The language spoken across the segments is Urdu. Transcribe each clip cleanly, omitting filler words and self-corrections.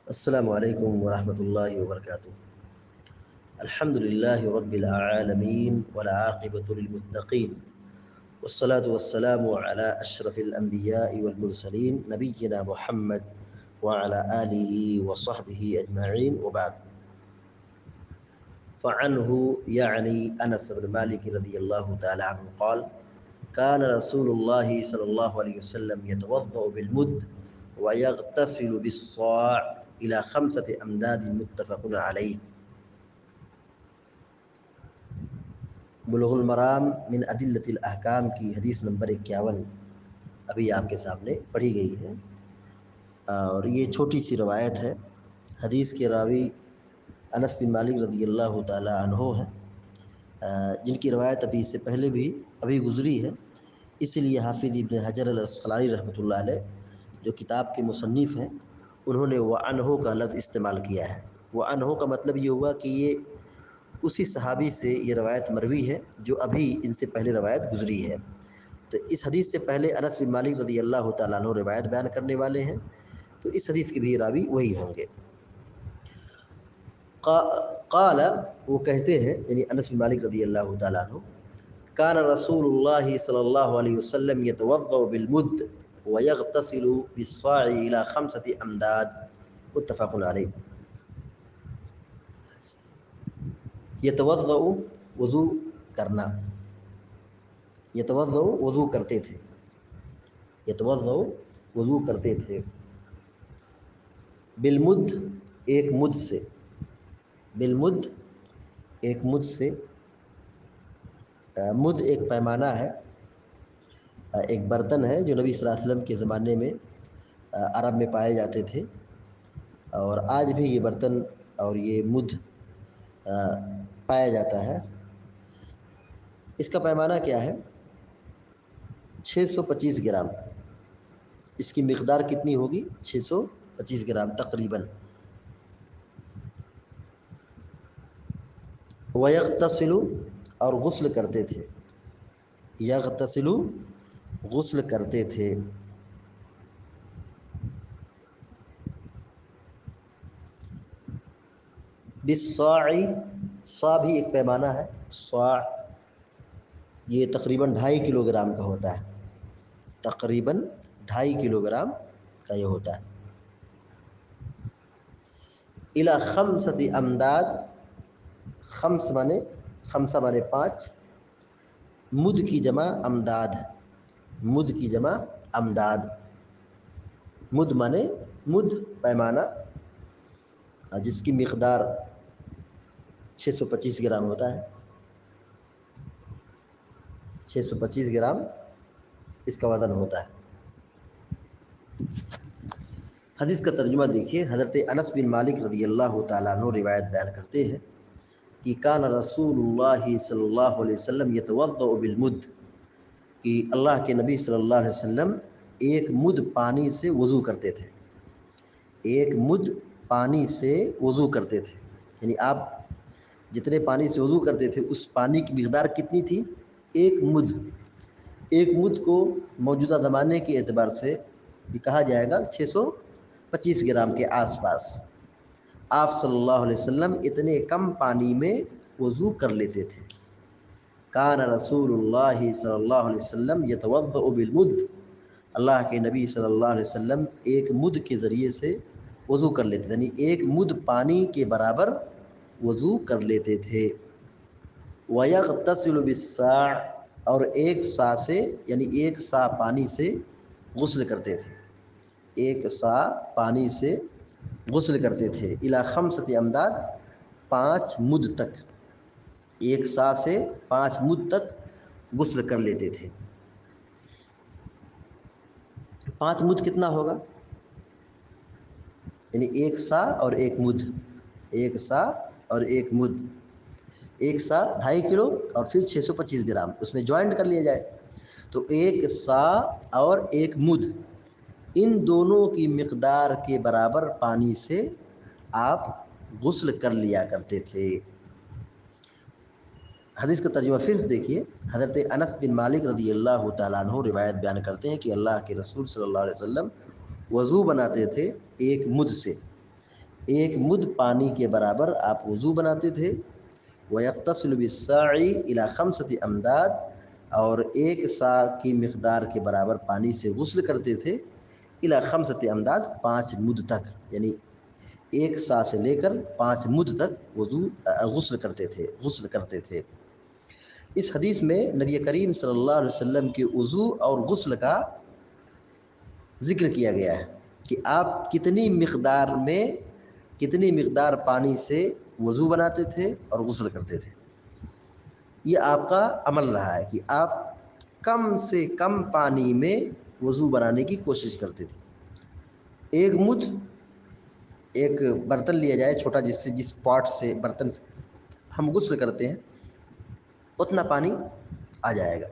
السلام علیکم ورحمۃ اللہ وبرکاتہ۔ الحمد للہ رب العالمین والعاقبۃ للمتقین والصلاة والسلام علی اشرف الانبیاء والمرسلین نبینا محمد وعلی آلہ وصحبہ اجمعین وبعد۔ فعنہ یعنی انس بن مالک رضی اللہ تعالی عنہ قال كان رسول اللہ صلی اللہ علیہ وسلم يتوضأ بالمد ويغتسل بالصاع إلى 5 أمداد متفق علیہ۔ بلوغ المرام من ادلۃ الاحکام کی حدیث نمبر 51 ابھی آپ کے سامنے پڑھی گئی ہے، اور یہ چھوٹی سی روایت ہے۔ حدیث کے راوی انس بن مالک رضی اللہ تعالی عنہ ہیں، جن کی روایت ابھی اس سے پہلے بھی ابھی گزری ہے، اسی لیے حافظ ابن حجر العسقلانی رحمۃ اللہ علیہ جو کتاب کے مصنف ہیں، انہوں نے وعنہ کا لفظ استعمال کیا ہے۔ وعنہ کا مطلب یہ ہوا کہ یہ اسی صحابی سے یہ روایت مروی ہے جو ابھی ان سے پہلے روایت گزری ہے۔ تو اس حدیث سے پہلے انس بن مالک رضی اللہ تعالیٰ عنہ روایت بیان کرنے والے ہیں، تو اس حدیث کے بھی راوی وہی ہوں گے۔ قال، وہ کہتے ہیں یعنی انس بن مالک رضی اللہ تعالیٰ عنہ، کان رسول اللہ صلی اللہ علیہ وسلم یتوضأ بالمد ویغتسل بالصاع الى 5 امداد متفق علیہ۔ یتوضأ وضو کرنا، یتوضأ وضو کرتے تھے، یتوضأ وضو کرتے تھے، بالمد ایک مد سے، بالمد ایک مد سے، مد ایک پیمانہ ہے، ایک برتن ہے جو نبی صلی اللہ علیہ وسلم کے زمانے میں عرب میں پائے جاتے تھے، اور آج بھی یہ برتن اور یہ مد پایا جاتا ہے۔ اس کا پیمانہ کیا ہے؟ 625 گرام۔ اس کی مقدار کتنی ہوگی؟ 625 گرام تقریباً۔ وَيَغْتَسِلُ اور غسل کرتے تھے، یغتسل غسل کرتے تھے، بالصاع، صاع بھی ایک پیمانہ ہے، صاع یہ تقریباً 2.5 کلو گرام کا ہوتا ہے، تقریباً 2.5 کلو گرام کا یہ ہوتا ہے۔ الی 5 امداد، خمس مانے، خمسہ مانے 5، مد کی جمع امداد، مد کی جمع امداد، مد مانے مد پیمانہ جس کی مقدار 625 گرام ہوتا ہے، 625 گرام اس کا وزن ہوتا ہے۔ حدیث کا ترجمہ دیکھیے، حضرت انس بن مالک رضی اللہ تعالیٰ عنہ روایت بیان کرتے ہیں کہ کان رسول اللہ صلی اللہ علیہ وسلم یتوضأ بالمد، کہ اللہ کے نبی صلی اللہ علیہ وسلم ایک مد پانی سے وضو کرتے تھے، ایک مد پانی سے وضو کرتے تھے، یعنی آپ جتنے پانی سے وضو کرتے تھے اس پانی کی مقدار کتنی تھی؟ ایک مد۔ ایک مد کو موجودہ زمانے کے اعتبار سے یہ کہا جائے گا 625 گرام کے آس پاس۔ آپ صلی اللہ علیہ وسلم اتنے کم پانی میں وضو کر لیتے تھے۔ کان رسول اللہ صلی اللہ علیہ وسلم یتوضأ بالمد، اللہ کے نبی صلی اللہ علیہ وسلم ایک مد کے ذریعے سے وضو کر لیتے تھے، یعنی ایک مد پانی کے برابر وضو کر لیتے تھے۔ وَيَغْتَسِلُ بِالصَّاعِ، اور ایک سا سے یعنی ایک سا پانی سے غسل کرتے تھے، ایک سا پانی سے غسل کرتے تھے، الی 5 امداد، 5 مد تک، ایک سا سے 5 مد تک غسل کر لیتے تھے۔ 5 مد کتنا ہوگا؟ یعنی ایک سا اور ایک مد، ایک سا اور ایک مد، ایک سا 2.5 کلو اور پھر 625 گرام، اس میں جوائنٹ کر لیا جائے تو ایک سا اور ایک مد، ان دونوں کی مقدار کے برابر پانی سے آپ غسل کر لیا کرتے تھے۔ حدیث کا ترجمہ پھر سے دیکھیے، حضرت انس بن مالک رضی اللہ تعالیٰ عنہ روایت بیان کرتے ہیں کہ اللہ کے رسول صلی اللہ علیہ وسلم وضو بناتے تھے ایک مد سے، ایک مد پانی کے برابر آپ وضو بناتے تھے. وَيَغْتَسِلُ بِالسَّاعِ إِلَى 5 أَمْداد، اور ایک سا کی مقدار کے برابر پانی سے غسل کرتے تھے. إِلَى 5 أَمْداد، 5 مد تک، یعنی ایک سا سے لے کر 5 مد تک غسل کرتے تھے. اس حدیث میں نبی کریم صلی اللہ علیہ وسلم کے وضو اور غسل کا ذکر کیا گیا ہے کہ آپ کتنی مقدار پانی سے وضو بناتے تھے اور غسل کرتے تھے. یہ آپ کا عمل رہا ہے کہ آپ کم سے کم پانی میں وضو بنانے کی کوشش کرتے تھے. ایک مد، ایک برتن لیا جائے چھوٹا، جس پاٹ سے برتن ہم غسل کرتے ہیں اتنا پانی آ جائے گا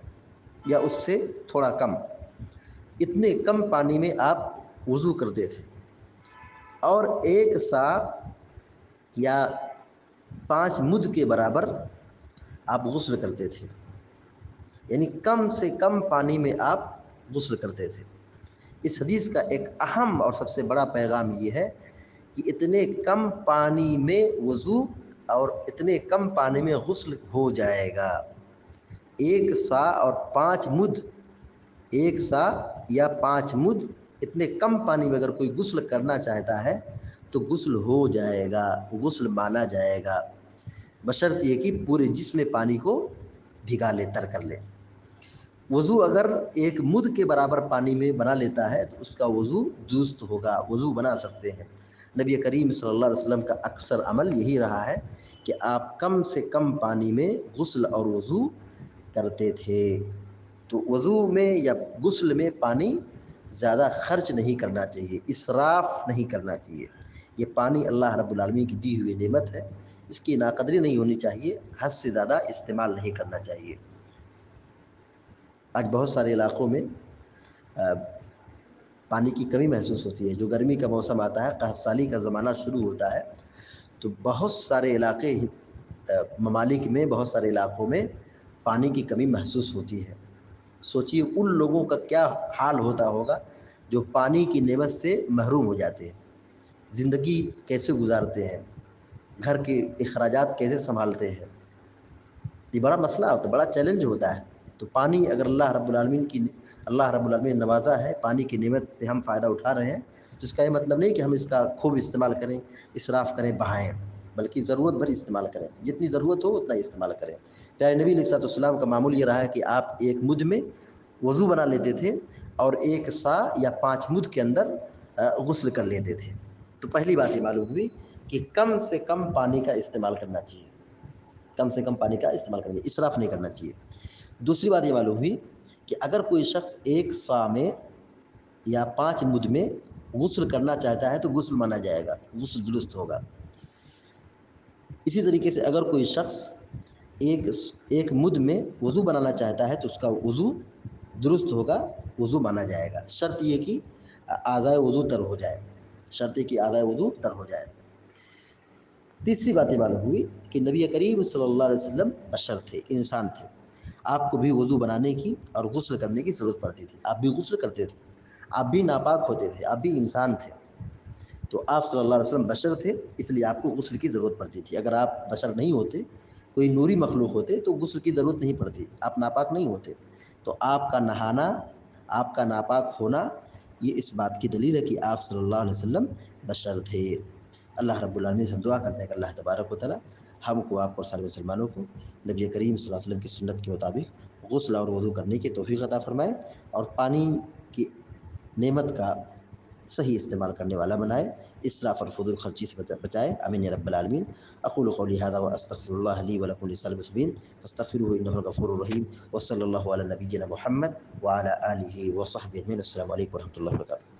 یا اس سے تھوڑا کم. اتنے کم پانی میں آپ وضو کرتے تھے اور ایک سا یا 5 مد کے برابر آپ غسل کرتے تھے، یعنی کم سے کم پانی میں آپ غسل کرتے تھے. اس حدیث کا ایک اہم اور سب سے بڑا پیغام یہ ہے کہ اتنے کم پانی میں وضو اور اتنے کم پانی میں غسل ہو جائے گا. ایک سا اور 5 مد، ایک سا یا 5 مد، اتنے کم پانی میں اگر کوئی غسل کرنا چاہتا ہے تو غسل ہو جائے گا، غسل مانا جائے گا، بشرط یہ کہ پورے جسم میں پانی کو بھگا لے، تر کر لے. وضو اگر ایک مد کے برابر پانی میں بنا لیتا ہے تو اس کا وضو درست ہوگا، وضو بنا سکتے ہیں. نبی کریم صلی اللہ علیہ وسلم کا اکثر عمل یہی رہا ہے کہ آپ کم سے کم پانی میں غسل اور وضو کرتے تھے. تو وضو میں یا غسل میں پانی زیادہ خرچ نہیں کرنا چاہیے، اسراف نہیں کرنا چاہیے. یہ پانی اللہ رب العالمین کی دی ہوئی نعمت ہے، اس کی ناقدری نہیں ہونی چاہیے، حد سے زیادہ استعمال نہیں کرنا چاہیے. آج بہت سارے علاقوں میں پانی کی کمی محسوس ہوتی ہے. جو گرمی کا موسم آتا ہے، قحط سالی کا زمانہ شروع ہوتا ہے، تو بہت سارے علاقے ممالک میں، بہت سارے علاقوں میں پانی کی کمی محسوس ہوتی ہے. سوچیے ان لوگوں کا کیا حال ہوتا ہوگا جو پانی کی نعمت سے محروم ہو جاتے ہیں. زندگی کیسے گزارتے ہیں، گھر کے اخراجات کیسے سنبھالتے ہیں. یہ بڑا مسئلہ ہوتا ہے، بڑا چیلنج ہوتا ہے. تو پانی اگر اللہ رب العالمین نے نوازا ہے، پانی کی نعمت سے ہم فائدہ اٹھا رہے ہیں، تو اس کا یہ مطلب نہیں کہ ہم اس کا خوب استعمال کریں، اسراف کریں، بہائیں، بلکہ ضرورت بھر استعمال کریں. جتنی ضرورت ہو اتنا استعمال کریں. پیارے نبی علیہ الصلوۃ والسلام کا معمول یہ رہا ہے کہ آپ ایک مد میں وضو بنا لیتے تھے اور ایک سا یا 5 مد کے اندر غسل کر لیتے تھے. تو پہلی بات یہ معلوم ہوئی کہ کم سے کم پانی کا استعمال کرنا چاہیے، کم سے کم پانی کا استعمال کرنا چاہیے، اسراف نہیں کرنا چاہیے. دوسری بات یہ معلوم ہوئی کہ اگر کوئی شخص ایک سا میں یا 5 مد میں غسل کرنا چاہتا ہے تو غسل مانا جائے گا، غسل درست ہوگا. اسی طریقے سے اگر کوئی شخص ایک مد میں وضو بنانا چاہتا ہے تو اس کا وضو درست ہوگا، وضو مانا جائے گا. شرط یہ کہ اعضائے وضو تر ہو جائے، شرط یہ کہ اعضائے وضو تر ہو جائے. تیسری بات یہ معلوم ہوئی کہ نبی کریم صلی اللہ علیہ وسلم بشر تھے، انسان تھے. آپ کو بھی وضو بنانے کی اور غسل کرنے کی ضرورت پڑتی تھی. آپ بھی غسل کرتے تھے، آپ بھی ناپاک ہوتے تھے، آپ بھی انسان تھے. تو آپ صلی اللہ علیہ وسلم بشر تھے، اس لیے آپ کو غسل کی ضرورت پڑتی تھی. اگر آپ بشر نہیں ہوتے، کوئی نوری مخلوق ہوتے، تو غسل کی ضرورت نہیں پڑتی، آپ ناپاک نہیں ہوتے. تو آپ کا نہانا، آپ کا ناپاک ہونا، یہ اس بات کی دلیل ہے کہ آپ صلی اللہ علیہ وسلم بشر تھے. اللہ رب العالمین سے ہم دعا کرتے ہیں کہ اللہ تبارک و تعالی ہم کو، آپ کو، سارے مسلمانوں کو نبی کریم صلی اللہ علیہ وسلم کی سنت کے مطابق غسل اور وضو کرنے کی توفیق عطا فرمائے اور پانی کی نعمت کا صحیح استعمال کرنے والا بنائے، اسراف اور فضول خرچی سے بچائے. آمین یا رب العالمین. اقول قولی هذا واستغفر الله لي ولكم ولسائر المسلمين فاستغفروه انه الغفور الرحيم. وصلى الله على نبينا محمد وعلى اله وصحبه اجمعين. السلام عليكم ورحمة الله وبركاته.